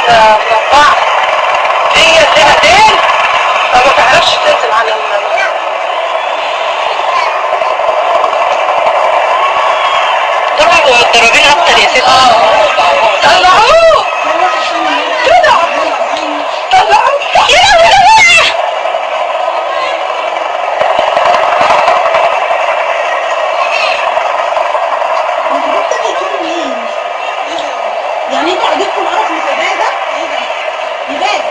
مربعة هي لها ديل فما تعرفش تنزل على طبعا متدربين اكتر يا ستي. طلعوه كده طلعوه يعني انتوا عجبكم القرف اللي في ايديا ده؟ ايه ده؟ نبات.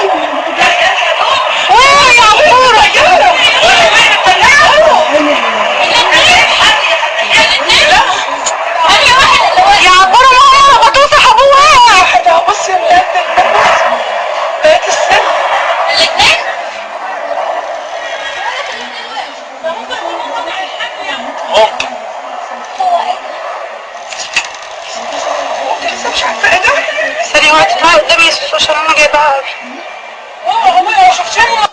ايوه من البوتاجاز. يا عمورة يا عمورة ماما بطوطة ابوها. واحدة بصي بجد بقيت السن الاثنين ممكن. لسه مش عارفة ايه ده. ثانية واحدة تعالى قدامي عشان انا جايبها. والله شفتيها